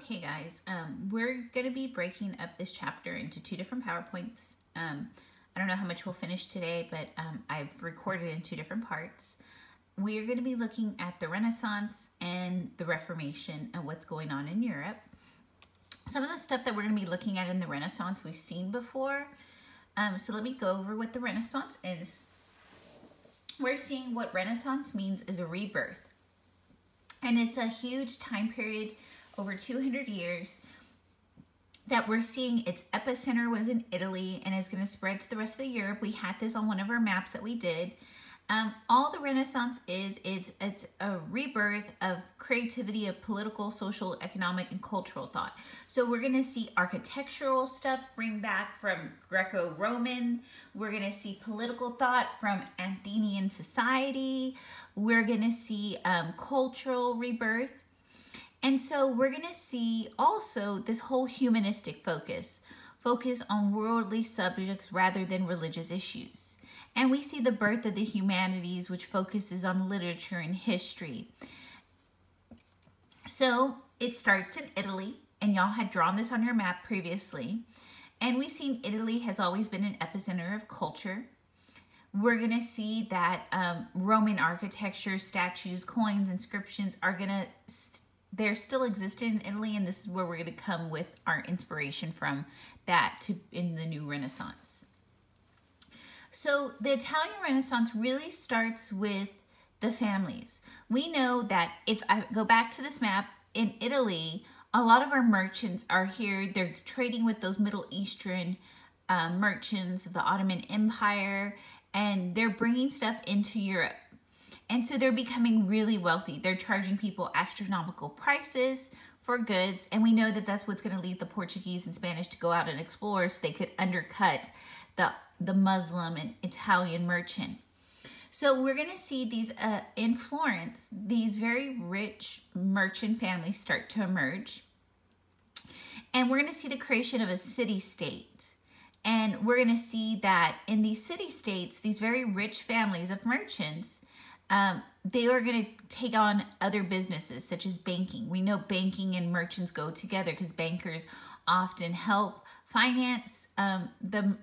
Okay guys, we're going to be breaking up this chapter into two different PowerPoints. I don't know how much we'll finish today, but I've recorded in two different parts. We are going to be looking at the Renaissance and the Reformation and what's going on in Europe. Some of the stuff that we're going to be looking at in the Renaissance we've seen before. So let me go over what the Renaissance is. We're seeing what Renaissance means is a rebirth. And it's a huge time period, over 200 years, that we're seeing its epicenter was in Italy and is going to spread to the rest of Europe. We had this on one of our maps that we did. All the Renaissance is, it's a rebirth of creativity, of political, social, economic, and cultural thought. So we're going to see architectural stuff bring back from Greco-Roman. We're going to see political thought from Athenian society. We're going to see cultural rebirth. And so we're going to see also this whole humanistic focus on worldly subjects rather than religious issues. And we see the birth of the humanities, which focuses on literature and history. So it starts in Italy, and y'all had drawn this on your map previously. And we've seen Italy has always been an epicenter of culture. We're going to see that Roman architecture, statues, coins, inscriptions are going to they're still existing in Italy, and this is where we're going to come with our inspiration from that in the new Renaissance. So the Italian Renaissance really starts with the families. We know that if I go back to this map, in Italy, a lot of our merchants are here. They're trading with those Middle Eastern merchants of the Ottoman Empire, and they're bringing stuff into Europe. And so they're becoming really wealthy. They're charging people astronomical prices for goods. And we know that that's what's going to lead the Portuguese and Spanish to go out and explore so they could undercut the Muslim and Italian merchant. So we're going to see these in Florence, these very rich merchant families start to emerge. And we're going to see the creation of a city-state. And we're going to see that in these city-states, these very rich families of merchants, they are going to take on other businesses such as banking. We know banking and merchants go together because bankers often help finance the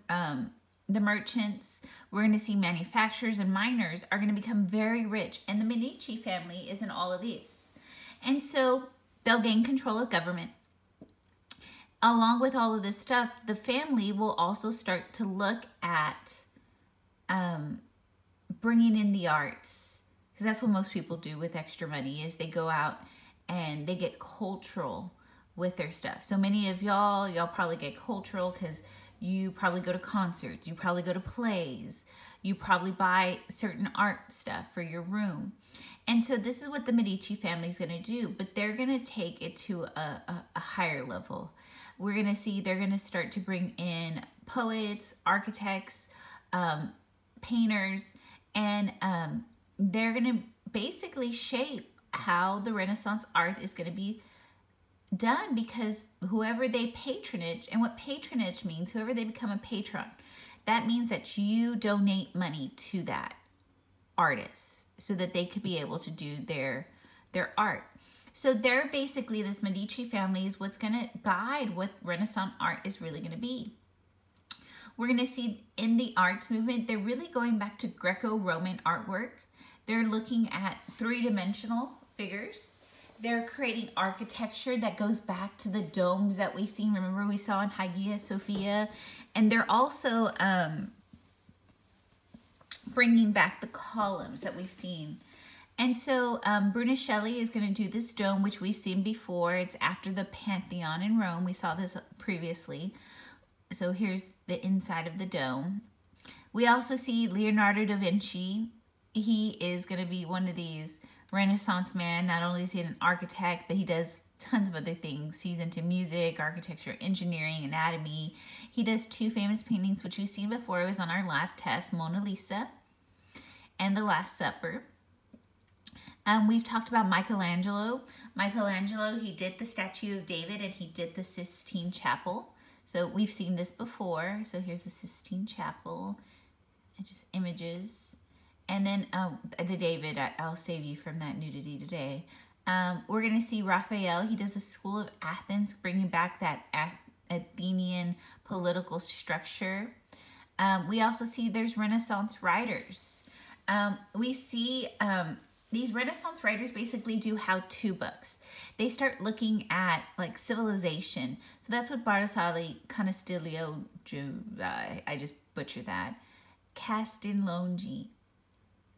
merchants. We're going to see manufacturers and miners are going to become very rich, and the Medici family is in all of these. And so they'll gain control of government. Along with all of this stuff, the family will also start to look at bringing in the arts. Because that's what most people do with extra money, is they go out and they get cultural with their stuff. So many of y'all probably get cultural because you probably go to concerts, you probably go to plays, you probably buy certain art stuff for your room. And so this is what the Medici family is going to do, but they're going to take it to a higher level. We're going to see they're going to start to bring in poets, architects, painters, and they're going to basically shape how the Renaissance art is going to be done, because whoever they patronage, and what patronage means, whoever they become a patron, that means that you donate money to that artist so that they could be able to do their art. So they're basically, this Medici family is what's going to guide what Renaissance art is really going to be. We're going to see in the arts movement, they're really going back to Greco-Roman artwork. They're looking at three-dimensional figures. They're creating architecture that goes back to the domes that we see. Remember, we saw in Hagia Sophia. And they're also bringing back the columns that we've seen. And so Brunelleschi is going to do this dome, which we've seen before. It's after the Pantheon in Rome. We saw this previously. So here's the inside of the dome. We also see Leonardo da Vinci. He is going to be one of these Renaissance man. Not only is he an architect, but he does tons of other things. He's into music, architecture, engineering, anatomy. He does two famous paintings, which we've seen before. It was on our last test, Mona Lisa and The Last Supper. We've talked about Michelangelo. Michelangelo, he did the statue of David, and he did the Sistine Chapel. So we've seen this before. So here's the Sistine Chapel, and just images. And then the David, I'll save you from that nudity today. We're going to see Raphael. He does the School of Athens, bringing back that Athenian political structure. We also see there's Renaissance writers. We see these Renaissance writers basically do how-to books. They start looking at like civilization. So that's what Bartolomeo Castiglio, I just butchered that, Castiglione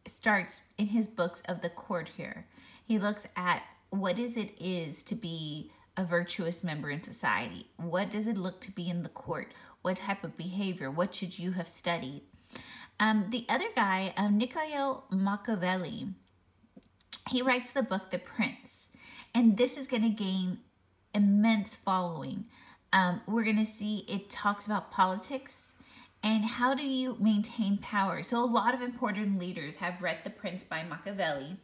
starts in his books of the court here. He looks at what is to be a virtuous member in society. What does it look to be in the court? What type of behavior? What should you have studied? The other guy, Niccolo Machiavelli, he writes the book The Prince. And this is going to gain immense following. We're going to see it talks about politics and how do you maintain power. So a lot of important leaders have read The Prince by Machiavelli.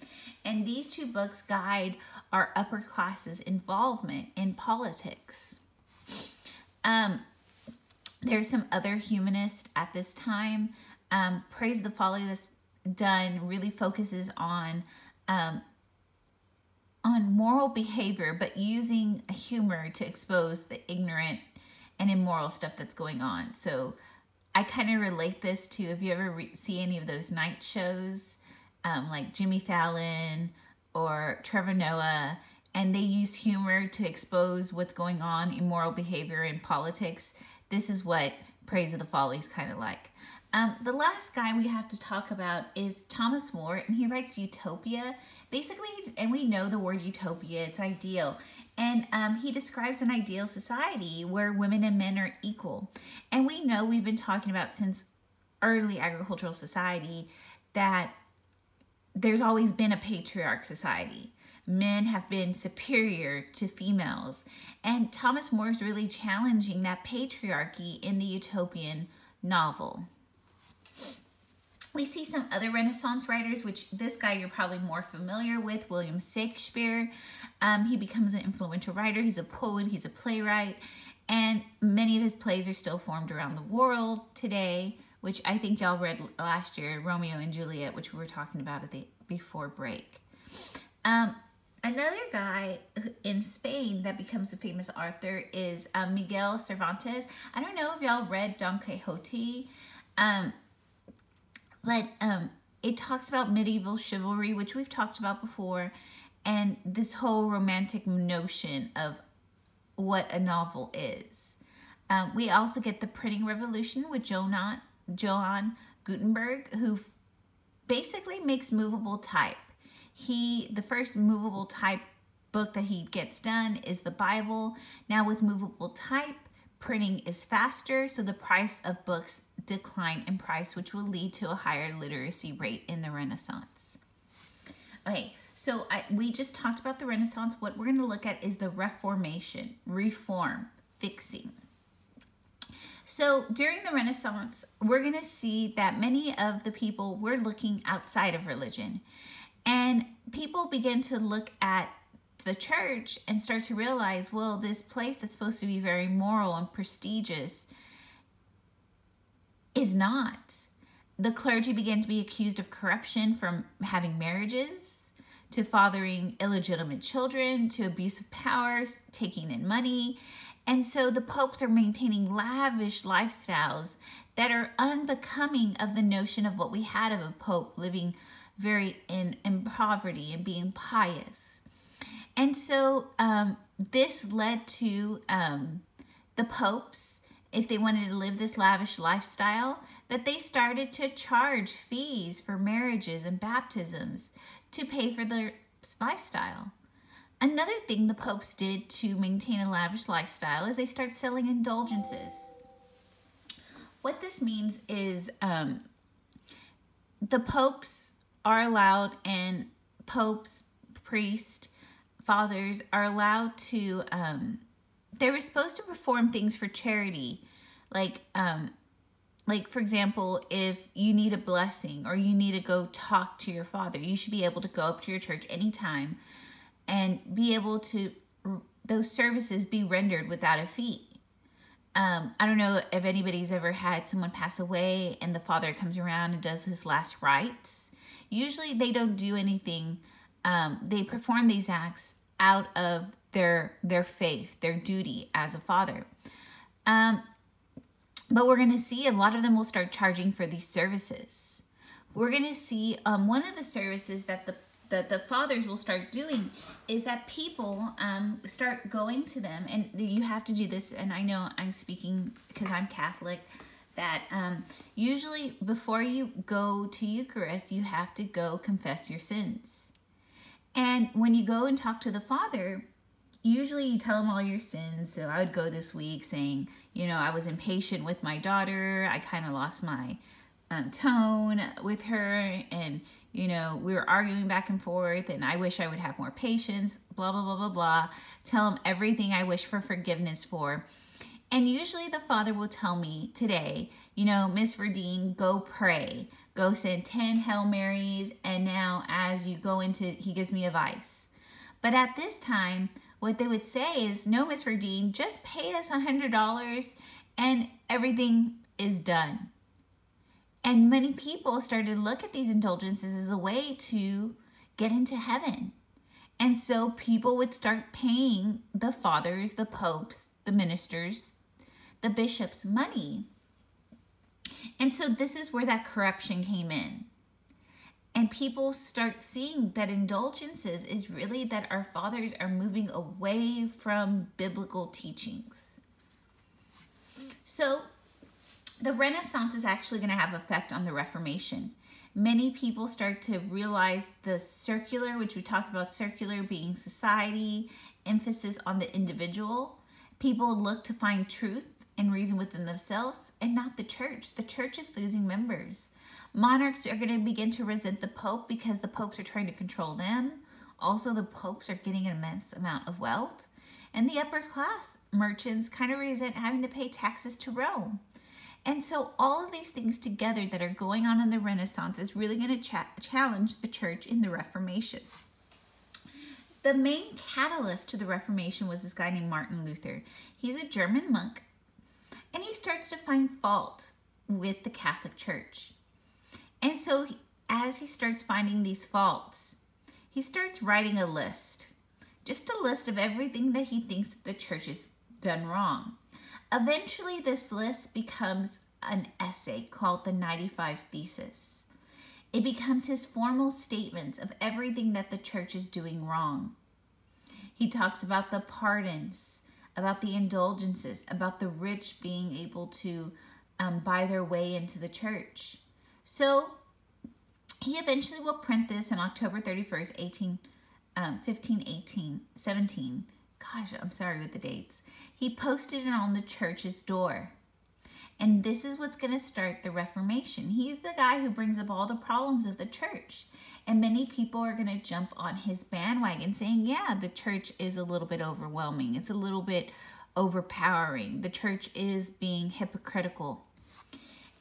And these two books guide our upper classes' involvement in politics. There's some other humanists at this time. Praise of the Folly that's done really focuses on moral behavior, but using humor to expose the ignorant and immoral stuff that's going on. So I kind of relate this to, if you ever see any of those night shows, like Jimmy Fallon or Trevor Noah, and they use humor to expose what's going on, immoral behavior in politics. This is what Praise of the Folly is kind of like. The last guy we have to talk about is Thomas More, and he writes Utopia. Basically, and we know the word utopia, it's ideal. And he describes an ideal society where women and men are equal. And we know we've been talking about since early agricultural society that there's always been a patriarch society. Men have been superior to females. And Thomas More is really challenging that patriarchy in the utopian novel. We see some other Renaissance writers, which this guy you're probably more familiar with, William Shakespeare. He becomes an influential writer. He's a poet. He's a playwright. And many of his plays are still formed around the world today, which I think y'all read last year, Romeo and Juliet, which we were talking about at the before break. Another guy in Spain that becomes a famous author is Miguel Cervantes. I don't know if y'all read Don Quixote, but it talks about medieval chivalry, which we've talked about before, and this whole romantic notion of what a novel is. We also get the printing revolution with Johann Gutenberg, who basically makes movable type. The first movable type book that he gets done is the Bible. Now with movable type, printing is faster, so the price of books decline in price, which will lead to a higher literacy rate in the Renaissance. Okay, so we just talked about the Renaissance. What we're going to look at is the Reformation, reform, fixing. So during the Renaissance, we're going to see that many of the people were looking outside of religion. And people begin to look at the church and start to realize, well, this place that's supposed to be very moral and prestigious is not. The clergy began to be accused of corruption, from having marriages to fathering illegitimate children to abuse of powers, taking in money. And so the popes are maintaining lavish lifestyles that are unbecoming of the notion of what we had of a pope living very in poverty and being pious. And so this led to the popes, if they wanted to live this lavish lifestyle, that they started to charge fees for marriages and baptisms to pay for their lifestyle. Another thing the popes did to maintain a lavish lifestyle is they started selling indulgences. What this means is the popes are allowed, and popes, priests, fathers are allowed to, they were supposed to perform things for charity. Like for example, if you need a blessing or you need to go talk to your father, you should be able to go up to your church anytime and be able to, those services be rendered without a fee. I don't know if anybody's ever had someone pass away and the father comes around and does his last rites. Usually they don't do anything they perform these acts out of their faith, their duty as a father. But we're going to see a lot of them will start charging for these services. We're going to see one of the services that the fathers will start doing is that people start going to them, and you have to do this, and I know I'm speaking because I'm Catholic, that usually before you go to Eucharist, you have to go confess your sins. And when you go and talk to the father, usually you tell them all your sins. So I would go this week saying, you know, I was impatient with my daughter. I kind of lost my tone with her, and you know, we were arguing back and forth, and I wish I would have more patience, blah, blah, blah, blah, blah. Tell him everything I wish for forgiveness for. And usually the father will tell me today, you know, Miss Verdine, go pray. Go send 10 Hail Marys, and now as you go into, he gives me advice. But at this time, what they would say is, no, Miss Verdine, just pay us $100 and everything is done. And many people started to look at these indulgences as a way to get into heaven. And so people would start paying the fathers, the popes, the ministers, the bishops money. And so this is where that corruption came in. And people start seeing that indulgences is really that our fathers are moving away from biblical teachings. So the Renaissance is actually going to have effect on the Reformation. Many people start to realize the circular, which we talked about, circular being society, emphasis on the individual. People look to find truth and reason within themselves and not the church. The church is losing members. Monarchs are going to begin to resent the Pope because the popes are trying to control them. Also, the popes are getting an immense amount of wealth. And the upper class merchants kind of resent having to pay taxes to Rome. And so all of these things together that are going on in the Renaissance is really going to challenge the church in the Reformation. The main catalyst to the Reformation was this guy named Martin Luther. He's a German monk, and he starts to find fault with the Catholic Church. And so as he starts finding these faults, he starts writing a list, just a list of everything that he thinks that the church has done wrong. Eventually, this list becomes an essay called the 95 Thesis. It becomes his formal statements of everything that the church is doing wrong. He talks about the pardons, about the indulgences, about the rich being able to buy their way into the church. So he eventually will print this on October 31st, 1517. Gosh, I'm sorry with the dates. He posted it on the church's door. And this is what's going to start the Reformation. He's the guy who brings up all the problems of the church. And many people are going to jump on his bandwagon saying, yeah, the church is a little bit overwhelming. It's a little bit overpowering. The church is being hypocritical.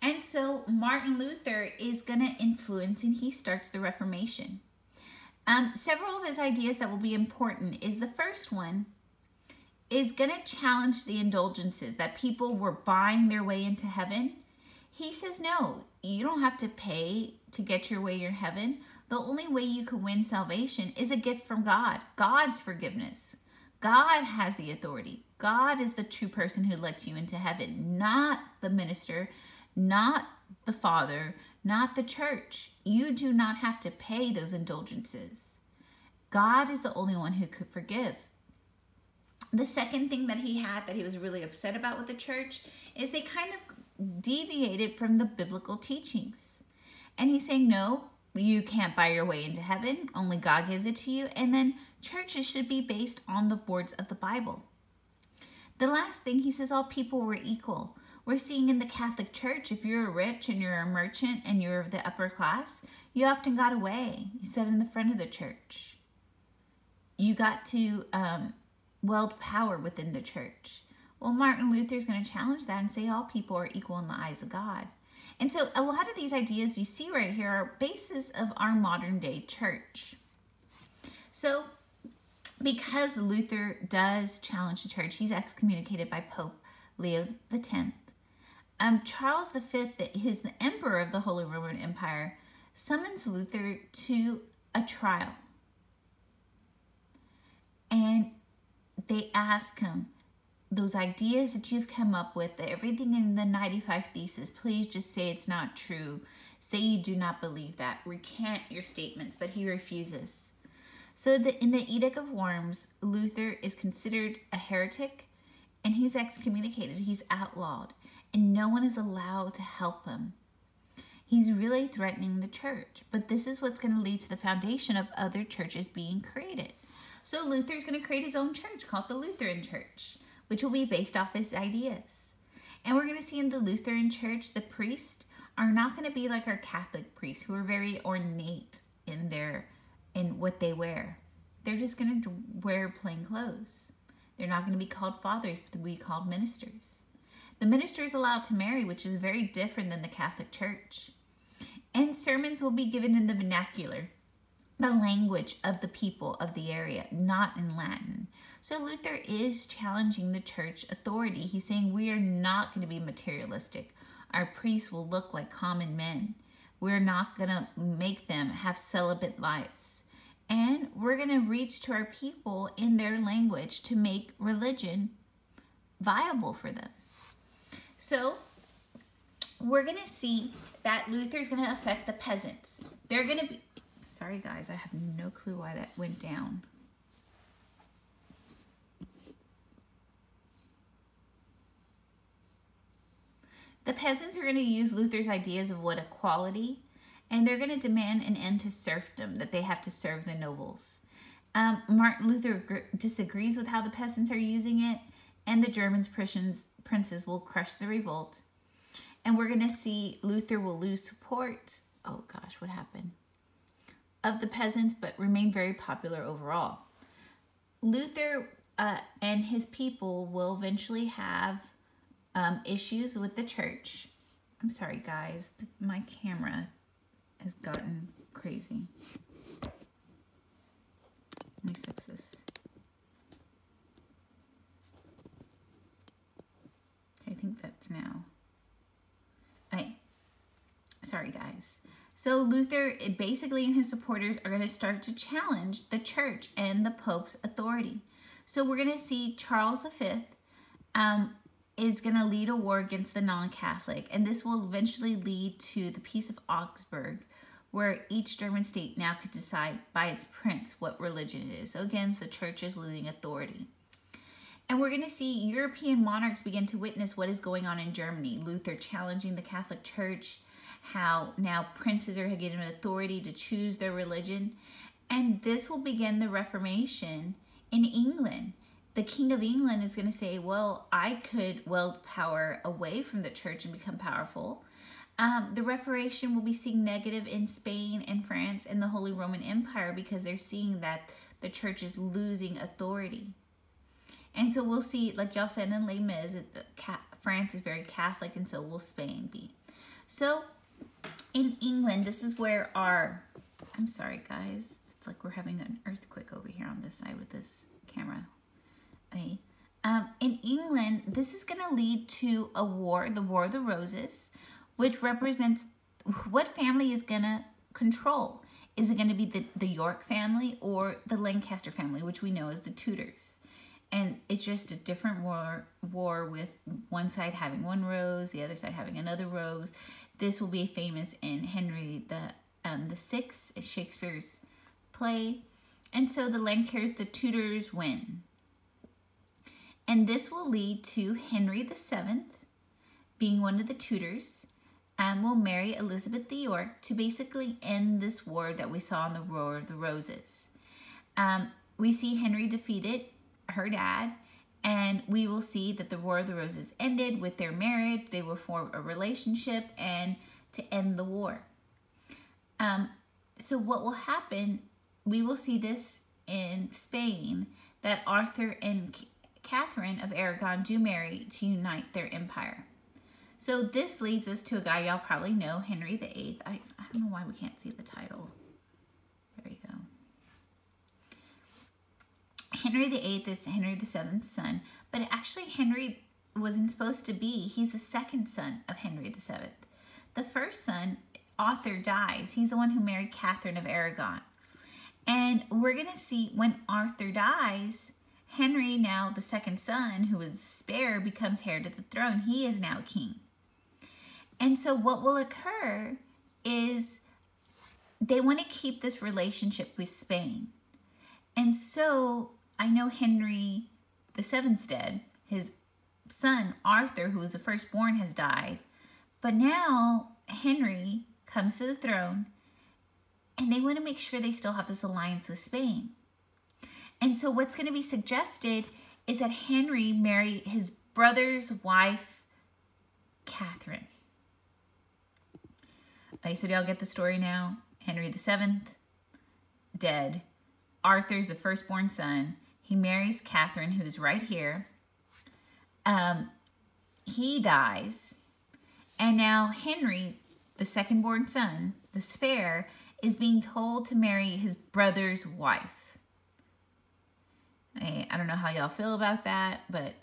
And so Martin Luther is going to influence, and he starts the Reformation. Several of his ideas that will be important is the first one is going to challenge the indulgences, that people were buying their way into heaven. He says, no, you don't have to pay to get your way in heaven. The only way you can win salvation is a gift from God, God's forgiveness. God has the authority. God is the true person who lets you into heaven, not the minister, not the father, not the church. You do not have to pay those indulgences. God is the only one who could forgive. The second thing that he had that he was really upset about with the church is they kind of deviated from the biblical teachings. And he's saying, no, you can't buy your way into heaven. Only God gives it to you. And then churches should be based on the words of the Bible. The last thing, he says all people were equal. We're seeing in the Catholic Church, if you're rich and you're a merchant and you're of the upper class, you often got away. You sat in the front of the church. You got to wield power within the church. Well, Martin Luther is going to challenge that and say all people are equal in the eyes of God. And so a lot of these ideas you see right here are basis of our modern day church. So because Luther does challenge the church, he's excommunicated by Pope Leo X. Charles V, who's the emperor of the Holy Roman Empire, summons Luther to a trial. And they ask him, those ideas that you've come up with, everything in the 95 Thesis, please just say it's not true. Say you do not believe that. Recant your statements, but he refuses. So in the Edict of Worms, Luther is considered a heretic, and he's excommunicated. He's outlawed, and no one is allowed to help him. He's really threatening the church, but this is what's going to lead to the foundation of other churches being created. So Luther's going to create his own church called the Lutheran Church, which will be based off his ideas. And we're going to see in the Lutheran Church, the priests are not going to be like our Catholic priests, who are very ornate in what they wear. They're just going to wear plain clothes. They're not going to be called fathers, but they'll be called ministers. The minister is allowed to marry, which is very different than the Catholic Church. And sermons will be given in the vernacular, the language of the people of the area, not in Latin. So Luther is challenging the church authority. He's saying we are not going to be materialistic. Our priests will look like common men. We're not going to make them have celibate lives. And we're going to reach to our people in their language to make religion viable for them. So we're going to see that Luther's going to affect the peasants. They're going to be... Sorry, guys, I have no clue why that went down. The peasants are going to use Luther's ideas of what equality, and they're going to demand an end to serfdom, that they have to serve the nobles. Martin Luther disagrees with how the peasants are using it, and the German princes will crush the revolt. And we're going to see Luther will lose support. Oh gosh, what happened? Of the peasants, but remain very popular overall. Luther and his people will eventually have issues with the church. I'm sorry, guys. My camera has gotten crazy. Let me fix this. I think that's now. Okay. Sorry, guys. So Luther, basically, and his supporters are going to start to challenge the church and the Pope's authority. So we're going to see Charles V is going to lead a war against the non-Catholic, and this will eventually lead to the Peace of Augsburg, where each German state now could decide by its prince what religion it is. So again, the church is losing authority. And we're going to see European monarchs begin to witness what is going on in Germany. Luther challenging the Catholic Church, how now princes are given authority to choose their religion. And this will begin the Reformation in England. The King of England is going to say, well, I could wield power away from the church and become powerful. The Reformation will be seen negative in Spain and France and the Holy Roman Empire because they're seeing that the church is losing authority. And so we'll see, like y'all said in Les Mis, France is very Catholic, and so will Spain be. So in England, this is where I'm sorry, guys. It's like we're having an earthquake over here on this side with this camera. Okay. In England, this is going to lead to a war, the War of the Roses, which represents what family is going to control. Is it going to be the York family or the Lancaster family, which we know as the Tudors? And it's just a different war with one side having one rose, the other side having another rose. This will be famous in Henry the Sixth, Shakespeare's play. And so the Lancasters, the Tudors, win. And this will lead to Henry VII being one of the Tudors and will marry Elizabeth the York to basically end this war that we saw in the War of the Roses. We see Henry defeated her dad, and we will see that the War of the Roses ended with their marriage. They will form a relationship and to end the war. So what will happen, we will see this in Spain, that Arthur and Catherine of Aragon do marry to unite their empire. So this leads us to a guy y'all probably know, Henry VIII. I don't know why we can't see the title. There you go. Henry VIII is Henry VII's son, but actually Henry wasn't supposed to be. He's the second son of Henry VII. The first son, Arthur, dies. He's the one who married Catherine of Aragon. And we're going to see when Arthur dies, Henry, now the second son, who was the spare, becomes heir to the throne. He is now king. And so what will occur is they want to keep this relationship with Spain. And so I know Henry VII's dead. His son, Arthur, who was the firstborn, has died. But now Henry comes to the throne, and they want to make sure they still have this alliance with Spain. And so what's going to be suggested is that Henry marry his brother's wife, Catherine. Okay, so do y'all get the story now? Henry VII, dead. Arthur's the firstborn son. He marries Catherine, who's right here. He dies. And now Henry, the second-born son, the spare, is being told to marry his brother's wife. I don't know how y'all feel about that, but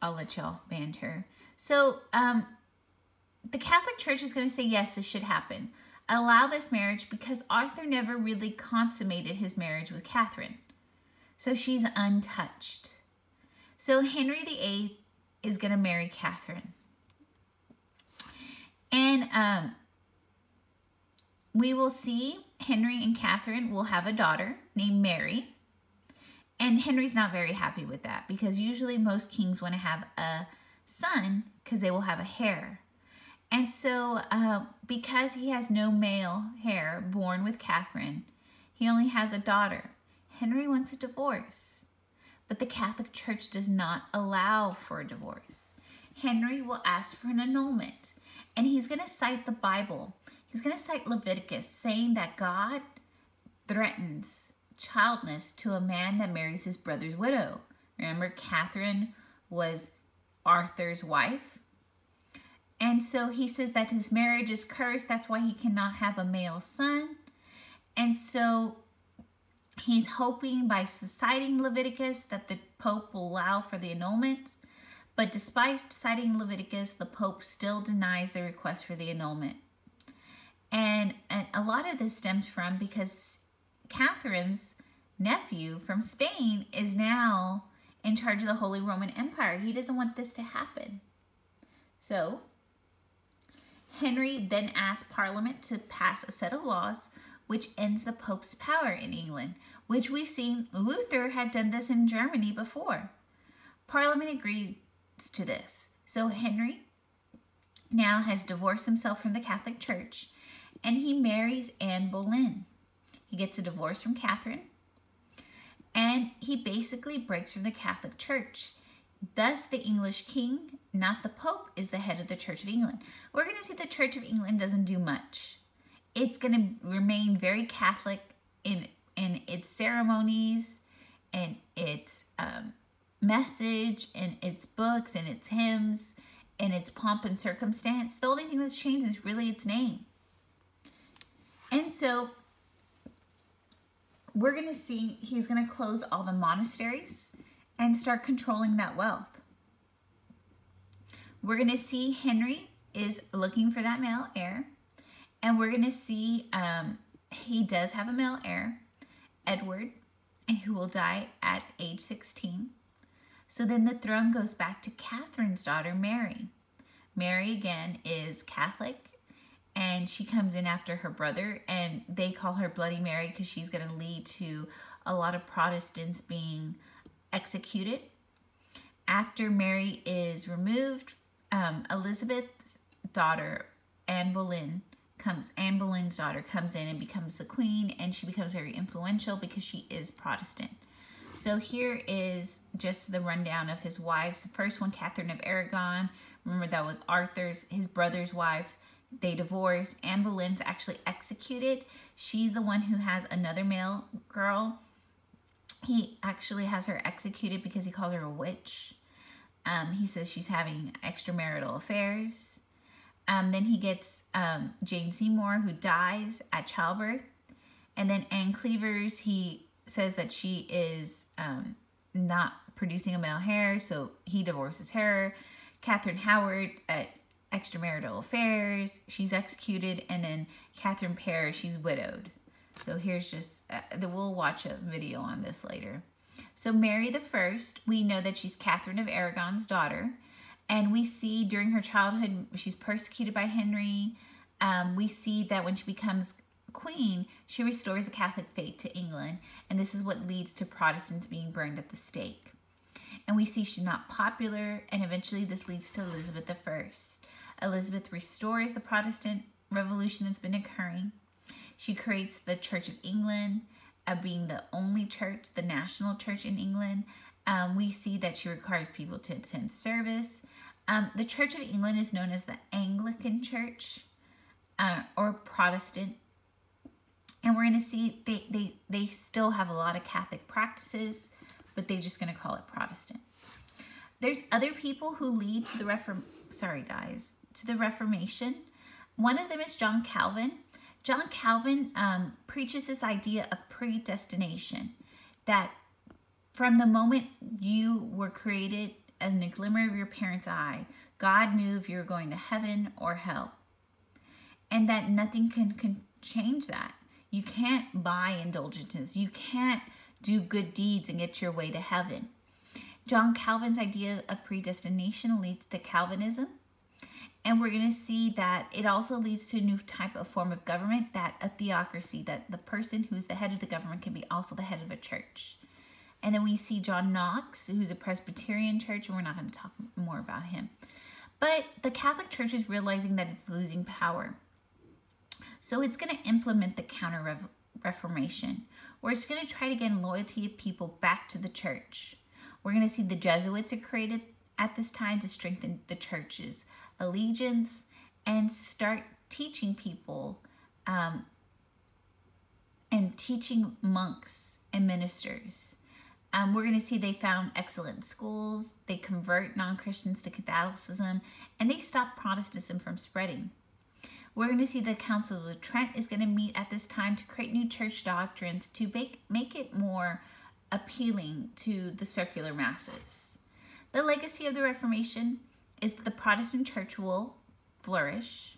I'll let y'all banter. So the Catholic Church is going to say, yes, this should happen. Allow this marriage because Arthur never really consummated his marriage with Catherine. So she's untouched. So Henry VIII is going to marry Catherine. And we will see Henry and Catherine will have a daughter named Mary. And Henry's not very happy with that because usually most kings want to have a son because they will have a heir. And so because he has no male heir born with Catherine, he only has a daughter. Henry wants a divorce, but the Catholic Church does not allow for a divorce. Henry will ask for an annulment, and he's going to cite the Bible. He's going to cite Leviticus, saying that God threatens childlessness to a man that marries his brother's widow. Remember, Catherine was Arthur's wife. And so he says that his marriage is cursed. That's why he cannot have a male son. And so he's hoping by citing Leviticus that the Pope will allow for the annulment. But despite citing Leviticus, the Pope still denies the request for the annulment. And a lot of this stems from because Catherine's nephew from Spain is now in charge of the Holy Roman Empire. He doesn't want this to happen. So Henry then asked Parliament to pass a set of laws which ends the Pope's power in England, which we've seen Luther had done this in Germany before. Parliament agrees to this. So Henry now has divorced himself from the Catholic Church, and he marries Anne Boleyn. He gets a divorce from Catherine, and he basically breaks from the Catholic Church. Thus, the English king, not the Pope, is the head of the Church of England. We're going to see the Church of England doesn't do much. It's going to remain very Catholic in its ceremonies and its message and its books and its hymns and its pomp and circumstance. The only thing that's changed is really its name. And so we're going to see he's going to close all the monasteries and start controlling that wealth. We're going to see Henry is looking for that male heir. And we're going to see he does have a male heir, Edward, and who will die at age 16. So then the throne goes back to Catherine's daughter, Mary. Mary, again, is Catholic. And she comes in after her brother, and they call her Bloody Mary because she's going to lead to a lot of Protestants being executed. After Mary is removed, Elizabeth's daughter, Anne Boleyn's daughter, comes in and becomes the queen, and she becomes very influential because she is Protestant. So here is just the rundown of his wives. The first one, Catherine of Aragon. Remember, that was his brother's wife. They divorced. Anne Boleyn's actually executed. She's the one who has another male girl. He actually has her executed because he calls her a witch. He says she's having extramarital affairs. Then he gets Jane Seymour, who dies at childbirth. And then Anne Cleavers, he says that she is not producing a male heir, so he divorces her. Catherine Howard, extramarital affairs, she's executed. And then Catherine Parr, she's widowed. So here's just, we'll watch a video on this later. So Mary the First, we know that she's Catherine of Aragon's daughter. And we see during her childhood, she's persecuted by Henry. We see that when she becomes queen, she restores the Catholic faith to England. And this is what leads to Protestants being burned at the stake. And we see she's not popular. And eventually this leads to Elizabeth I. Elizabeth restores the Protestant revolution that's been occurring. She creates the Church of England, being the only church, the national church in England. We see that she requires people to attend service. The Church of England is known as the Anglican Church or Protestant. And we're going to see they still have a lot of Catholic practices, but they're just going to call it Protestant. There's other people who lead to the Reformation. One of them is John Calvin. John Calvin preaches this idea of predestination, that from the moment you were created in the glimmer of your parents' eye, God knew if you were going to heaven or hell, and that nothing can change that. You can't buy indulgences. You can't do good deeds and get your way to heaven. John Calvin's idea of predestination leads to Calvinism. And we're going to see that it also leads to a new type of form of government, that a theocracy, that the person who's the head of the government can be also the head of a church. And then we see John Knox, who's a Presbyterian church, and we're not going to talk more about him. But the Catholic Church is realizing that it's losing power. So it's going to implement the Counter-Reformation, where it's going to try to gain loyalty of people back to the church. We're going to see the Jesuits are created at this time to strengthen the church's allegiance and start teaching people and teaching monks and ministers. We're going to see they found excellent schools, they convert non-Christians to Catholicism, and they stop Protestantism from spreading. We're going to see the Council of Trent is going to meet at this time to create new church doctrines to make it more appealing to the secular masses. The legacy of the Reformation is that the Protestant church will flourish.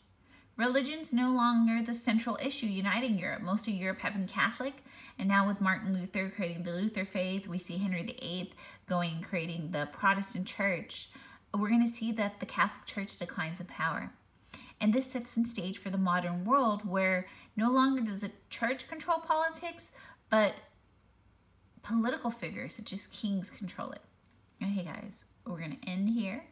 Religion's no longer the central issue uniting Europe. Most of Europe had been Catholic, and now with Martin Luther creating the Luther faith, we see Henry VIII creating the Protestant church. We're going to see that the Catholic Church declines in power. And this sets the stage for the modern world, where no longer does the church control politics, but political figures such as kings control it. Okay, guys, we're going to end here.